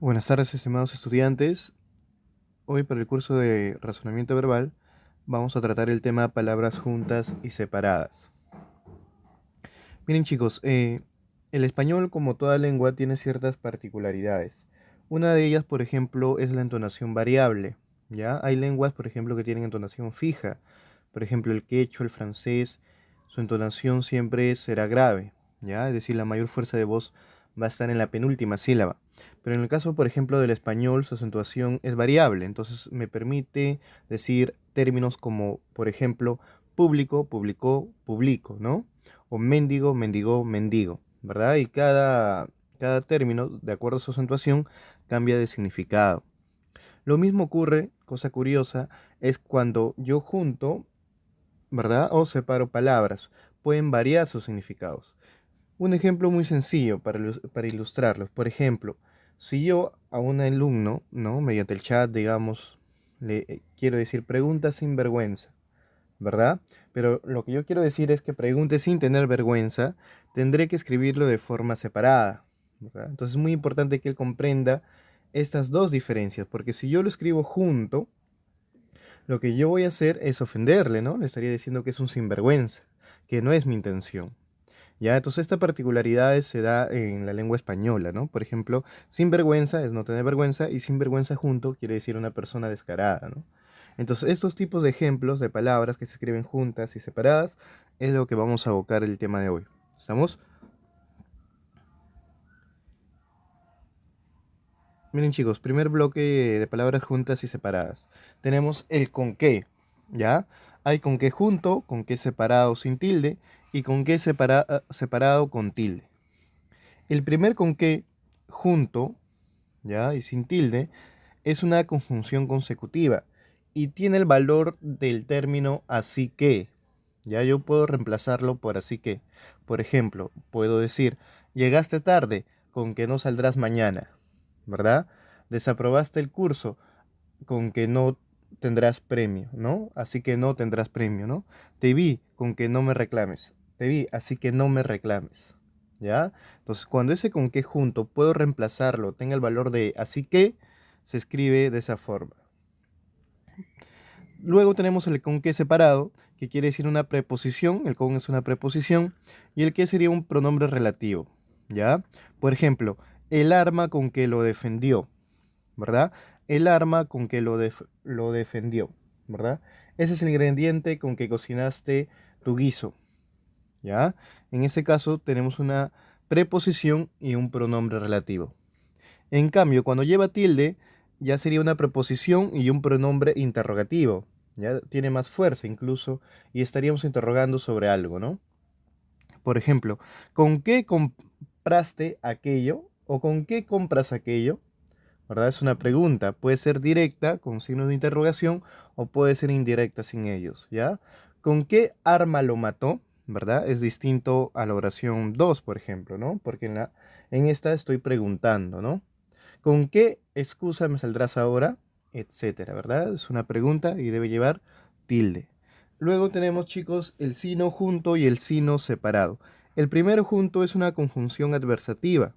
Buenas tardes, estimados estudiantes. Hoy para el curso de razonamiento verbal vamos a tratar el tema palabras juntas y separadas. Miren chicos, el español como toda lengua tiene ciertas particularidades. Una de ellas, por ejemplo, es la entonación variable. ¿Ya? Hay lenguas, por ejemplo, que tienen entonación fija. Por ejemplo, el quechua, el francés, su entonación siempre será grave. ¿Ya? Es decir, la mayor fuerza de voz va a estar en la penúltima sílaba. Pero en el caso, por ejemplo, del español, su acentuación es variable. Entonces me permite decir términos como, por ejemplo, público, publicó, publico, ¿no? O mendigo, mendigó, mendigo, ¿verdad? Y cada término, de acuerdo a su acentuación, cambia de significado. Lo mismo ocurre, cosa curiosa, es cuando yo junto, ¿verdad? O separo palabras. Pueden variar sus significados. Un ejemplo muy sencillo para ilustrarlos. Por ejemplo, si yo a un alumno, ¿no? Mediante el chat, digamos, le quiero decir pregunta sin vergüenza, ¿verdad? Pero lo que yo quiero decir es que pregunte sin tener vergüenza, tendré que escribirlo de forma separada, ¿verdad? Entonces es muy importante que él comprenda estas dos diferencias, porque si yo lo escribo junto, lo que yo voy a hacer es ofenderle, ¿no? Le estaría diciendo que es un sinvergüenza, que no es mi intención. Ya, entonces esta particularidad se da en la lengua española, ¿no? Por ejemplo, sinvergüenza es no tener vergüenza y sinvergüenza junto quiere decir una persona descarada, ¿no? Entonces, estos tipos de ejemplos de palabras que se escriben juntas y separadas es lo que vamos a abocar el tema de hoy. ¿Estamos? Miren chicos, primer bloque de palabras juntas y separadas. Tenemos el con qué, ¿ya? Hay con qué junto, con qué separado sin tilde y con qué separado con tilde. El primer con qué junto, ¿ya? Y sin tilde es una conjunción consecutiva y tiene el valor del término así que. Ya yo puedo reemplazarlo por así que. Por ejemplo, puedo decir, llegaste tarde, con que no saldrás mañana, ¿verdad? Desaprobaste el curso, con que no tendrás premio, ¿no? Así que no tendrás premio, ¿no? Te vi, con que no me reclames. Te vi, así que no me reclames. ¿Ya? Entonces, cuando ese con que junto puedo reemplazarlo, tenga el valor de así que, se escribe de esa forma. Luego tenemos el con que separado, que quiere decir una preposición, el con es una preposición, y el que sería un pronombre relativo, ¿ya? Por ejemplo, el arma con que lo defendió, ¿verdad? El arma con que lo defendió, ¿verdad? Ese es el ingrediente con que cocinaste tu guiso, ¿ya? En ese caso tenemos una preposición y un pronombre relativo. En cambio, cuando lleva tilde, ya sería una preposición y un pronombre interrogativo. Ya tiene más fuerza incluso y estaríamos interrogando sobre algo, ¿no? Por ejemplo, ¿con qué compraste aquello? ¿O con qué compras aquello? ¿Verdad? Es una pregunta. Puede ser directa con signo de interrogación o puede ser indirecta sin ellos, ¿ya? ¿Con qué arma lo mató? ¿Verdad? Es distinto a la oración 2, por ejemplo, ¿no? Porque en esta estoy preguntando, ¿no? ¿Con qué excusa me saldrás ahora? Etcétera, ¿verdad? Es una pregunta y debe llevar tilde. Luego tenemos, chicos, el sino junto y el sino separado. El primero junto es una conjunción adversativa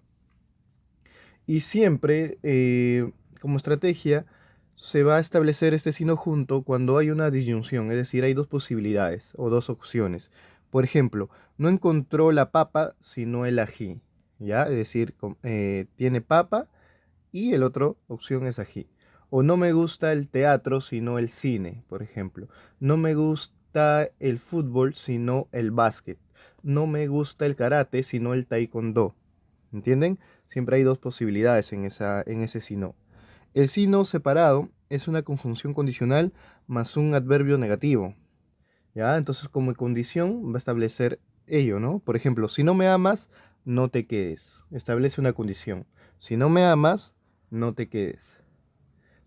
y siempre, como estrategia, se va a establecer este sino junto cuando hay una disyunción, es decir, hay dos posibilidades o dos opciones. Por ejemplo, no encontró la papa, sino el ají, ¿ya? Es decir, tiene papa y el otro opción es ají. O no me gusta el teatro, sino el cine, por ejemplo. No me gusta el fútbol, sino el básquet. No me gusta el karate, sino el taekwondo. ¿Entienden? Siempre hay dos posibilidades en ese sino. El sino separado es una conjunción condicional más un adverbio negativo. ¿Ya? Entonces, como condición va a establecer ello, ¿no? Por ejemplo, si no me amas, no te quedes. Establece una condición. Si no me amas, no te quedes.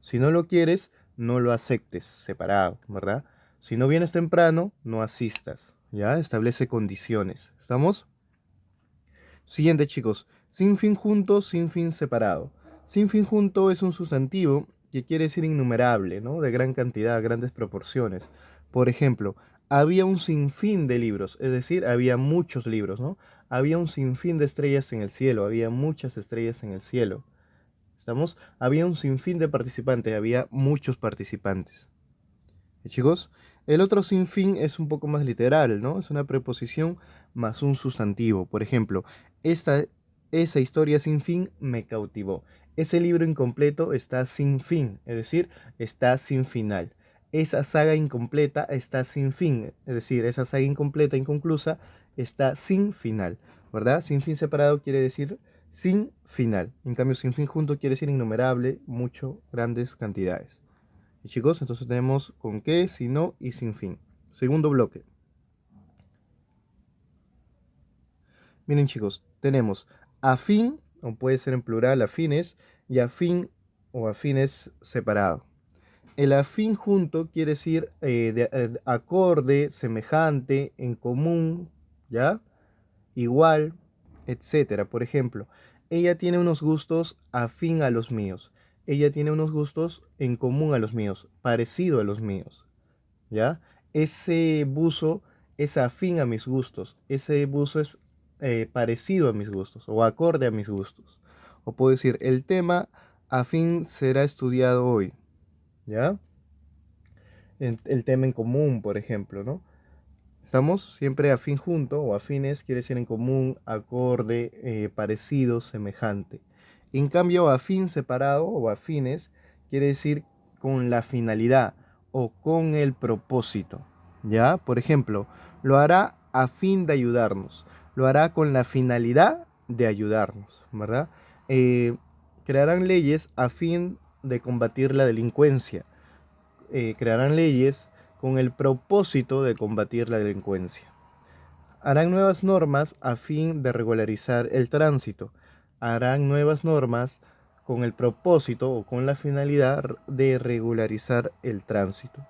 Si no lo quieres, no lo aceptes, separado, ¿verdad? Si no vienes temprano, no asistas. ¿Ya? Establece condiciones. ¿Estamos? Siguiente, chicos. Sin fin junto, sin fin separado. Sin fin junto es un sustantivo que quiere decir innumerable, ¿no? De gran cantidad, grandes proporciones. Por ejemplo, había un sinfín de libros, es decir, había muchos libros, ¿no? Había un sinfín de estrellas en el cielo, había muchas estrellas en el cielo. ¿Estamos? Había un sinfín de participantes, había muchos participantes. Chicos, el otro sinfín es un poco más literal, ¿no? Es una preposición más un sustantivo. Por ejemplo, esta, esa historia sin fin me cautivó. Ese libro incompleto está sin fin, es decir, está sin final. Esa saga incompleta está sin fin, es decir, esa saga incompleta, inconclusa, está sin final, ¿verdad? Sin fin separado quiere decir sin final. En cambio, sin fin junto quiere decir innumerable, mucho, grandes cantidades. Y chicos, entonces tenemos con qué, si no y sin fin. Segundo bloque. Miren chicos, tenemos afín, o puede ser en plural afines, y afín o afines separado. El afín junto quiere decir acorde, semejante, en común, ¿ya? Igual, etcétera. Por ejemplo, ella tiene unos gustos afín a los míos. Ella tiene unos gustos en común a los míos, parecido a los míos. ¿Ya? Ese buzo es afín a mis gustos, ese buzo es parecido a mis gustos o acorde a mis gustos. O puedo decir, el tema afín será estudiado hoy, ¿ya? El tema en común, por ejemplo, ¿no? Estamos siempre afín junto o afines, quiere decir en común, acorde, parecido, semejante. En cambio, afín separado o afines quiere decir con la finalidad o con el propósito. ¿Ya? Por ejemplo, lo hará a fin de ayudarnos. Lo hará con la finalidad de ayudarnos, ¿verdad? Eh, Crearán leyes a fin de combatir la delincuencia. Crearán leyes con el propósito de combatir la delincuencia. Harán nuevas normas a fin de regularizar el tránsito. Harán nuevas normas con el propósito o con la finalidad de regularizar el tránsito.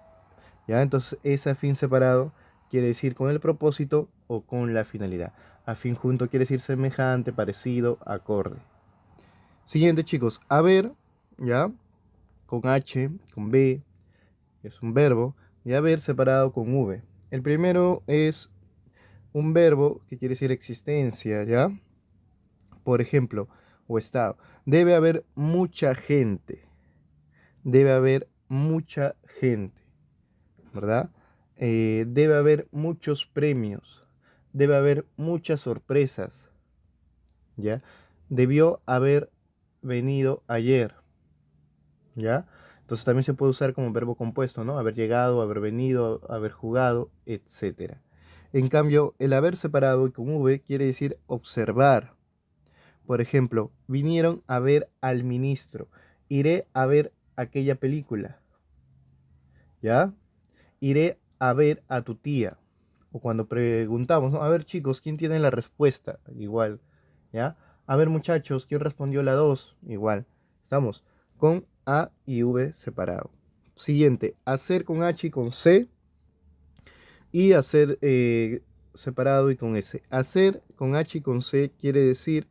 ¿Ya? Entonces, ese afín separado quiere decir con el propósito o con la finalidad. Afín junto quiere decir semejante, parecido, acorde. Siguiente, chicos. Haber, ¿ya? Con H, con B, que es un verbo, y haber separado con V. El primero es un verbo que quiere decir existencia, ¿ya? Por ejemplo, o estado. Debe haber mucha gente. Debe haber mucha gente, ¿verdad? Debe haber muchos premios. Debe haber muchas sorpresas, ¿ya? Debió haber venido ayer, ¿ya? Entonces también se puede usar como verbo compuesto, ¿no? Haber llegado, haber venido, haber jugado, etcétera. En cambio, el haber separado y con V quiere decir observar. Por ejemplo, vinieron a ver al ministro. Iré a ver aquella película. ¿Ya? Iré a ver a tu tía. O cuando preguntamos, ¿no? A ver, chicos, ¿quién tiene la respuesta? Igual. ¿Ya? A ver, muchachos, ¿quién respondió la 2? Igual. Estamos con A y V separado. Siguiente, hacer con H y con C y hacer separado y con S. Hacer con H y con C quiere decir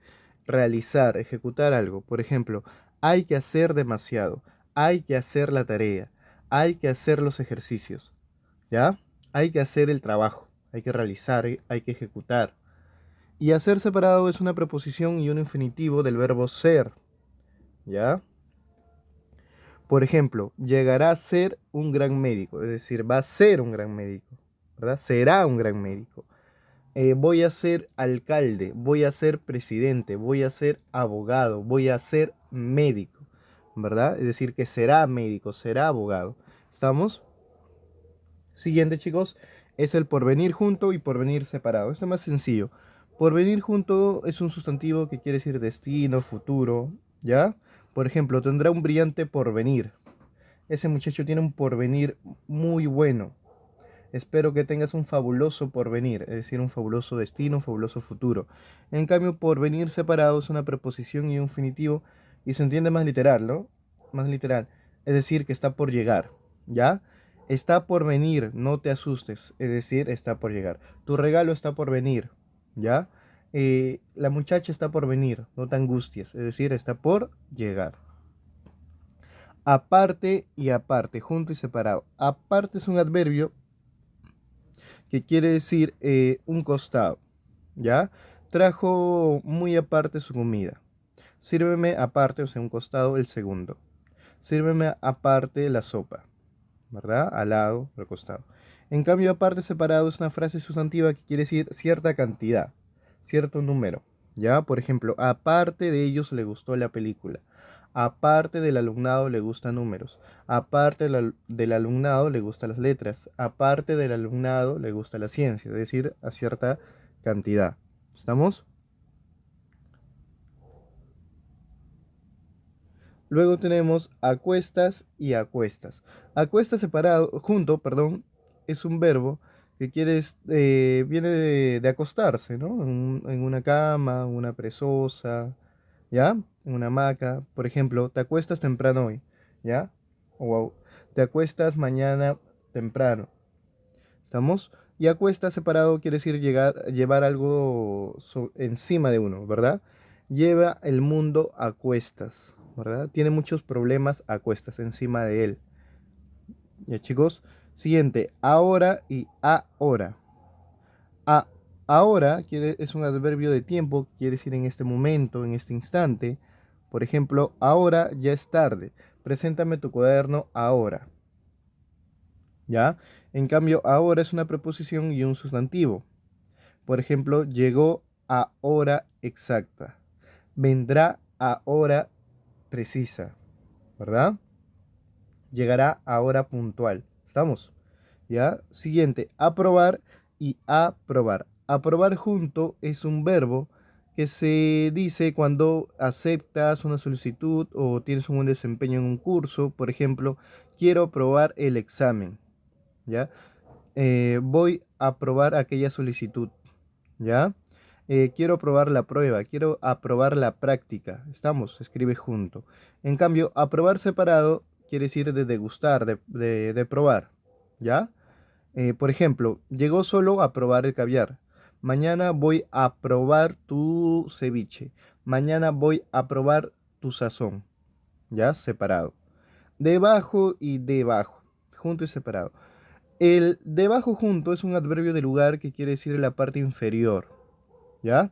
realizar, ejecutar algo. Por ejemplo, hay que hacer demasiado, hay que hacer la tarea, hay que hacer los ejercicios, ¿ya? Hay que hacer el trabajo, hay que realizar, hay que ejecutar. Y hacer separado es una preposición y un infinitivo del verbo ser, ¿ya? Por ejemplo, llegará a ser un gran médico, es decir, va a ser un gran médico, ¿verdad? Será un gran médico. Voy a ser alcalde, voy a ser presidente, voy a ser abogado, voy a ser médico, ¿verdad? Es decir, que será médico, será abogado. ¿Estamos? Siguiente, chicos, es el porvenir junto y porvenir separado. Esto es más sencillo. Porvenir junto es un sustantivo que quiere decir destino, futuro, ¿ya? Por ejemplo, tendrá un brillante porvenir. Ese muchacho tiene un porvenir muy bueno. Espero que tengas un fabuloso porvenir, es decir, un fabuloso destino, un fabuloso futuro. En cambio, porvenir separado es una preposición y un finitivo y se entiende más literal, ¿no? Más literal. Es decir, que está por llegar, ¿ya? Está por venir, no te asustes, es decir, está por llegar. Tu regalo está por venir, ¿ya? La muchacha está por venir, no te angusties, es decir, está por llegar. Aparte y aparte, junto y separado. Aparte es un adverbio que quiere decir un costado, ¿ya? Trajo muy aparte su comida. Sírveme aparte, o sea, un costado, el segundo. Sírveme aparte la sopa, ¿verdad? Al lado, al costado. En cambio, aparte, separado es una frase sustantiva que quiere decir cierta cantidad, cierto número, ¿ya? Por ejemplo, aparte de ellos le gustó la película. Aparte del alumnado le gustan números. Aparte del alumnado le gustan las letras. Aparte del alumnado le gusta la ciencia, es decir, a cierta cantidad. ¿Estamos? Luego tenemos acuestas y acuestas. Acuestas separado, junto, perdón, es un verbo que viene de acostarse, ¿no? En una cama, una presosa, ¿ya? En una hamaca. Por ejemplo, te acuestas temprano hoy, ¿ya? O te acuestas mañana temprano. ¿Estamos? Y acuestas separado quiere decir llevar algo encima de uno, ¿verdad? Lleva el mundo a cuestas, ¿verdad? Tiene muchos problemas a cuestas encima de él. Ya, chicos. Siguiente, ahora y ahora. A, ahora es un adverbio de tiempo, quiere decir en este momento, en este instante. Por ejemplo, ahora ya es tarde. Preséntame tu cuaderno ahora. ¿Ya? En cambio, ahora es una preposición y un sustantivo. Por ejemplo, llegó a hora exacta. Vendrá a hora precisa, ¿verdad? Llegará a hora puntual. ¿Estamos? ¿Ya? Siguiente, aprobar y aprobar. Aprobar junto es un verbo que se dice cuando aceptas una solicitud o tienes un buen desempeño en un curso. Por ejemplo, quiero aprobar el examen. ¿Ya? Voy a aprobar aquella solicitud. ¿Ya? Quiero probar la prueba, quiero aprobar la práctica. Estamos, escribe junto. En cambio, aprobar separado quiere decir de degustar, de probar. ¿Ya? Por ejemplo, llegó solo a probar el caviar. Mañana voy a probar tu ceviche. Mañana voy a probar tu sazón. ¿Ya? Separado. Debajo y debajo. Junto y separado. El debajo junto es un adverbio de lugar que quiere decir la parte inferior. ¿Ya?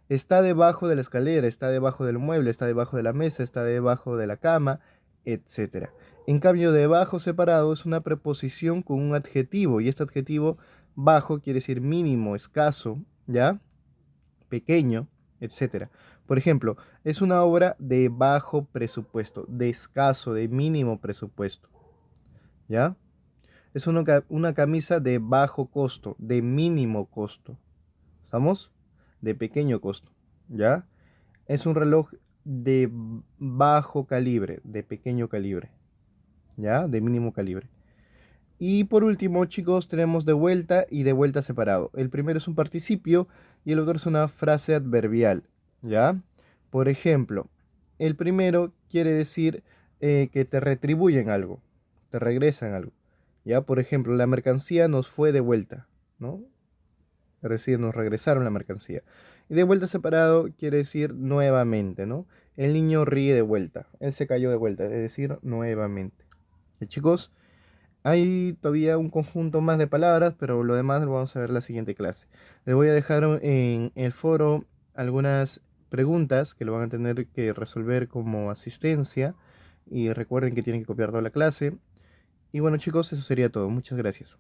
Está debajo de la escalera, está debajo del mueble, está debajo de la mesa, está debajo de la cama, etcétera. En cambio, debajo separado es una preposición con un adjetivo y este adjetivo bajo quiere decir mínimo, escaso, ¿ya? Pequeño, etcétera. Por ejemplo, es una obra de bajo presupuesto, de escaso, de mínimo presupuesto, ¿ya? Es una camisa de bajo costo, de mínimo costo. ¿Estamos? De pequeño costo, ¿ya? Es un reloj de bajo calibre, de pequeño calibre, ¿ya? De mínimo calibre. Y por último, chicos, tenemos de vuelta y de vuelta separado. El primero es un participio y el otro es una frase adverbial, ¿ya? Por ejemplo, el primero quiere decir que te retribuyen algo, te regresan algo, ¿ya? Por ejemplo, la mercancía nos fue de vuelta, ¿no? Recién nos regresaron la mercancía. Y de vuelta separado quiere decir nuevamente, ¿no? El niño ríe de vuelta, él se cayó de vuelta, es decir, nuevamente. Chicos, hay todavía un conjunto más de palabras, pero lo demás lo vamos a ver en la siguiente clase. Les voy a dejar en el foro algunas preguntas que lo van a tener que resolver como asistencia. Y recuerden que tienen que copiar toda la clase. Y bueno, chicos, eso sería todo. Muchas gracias.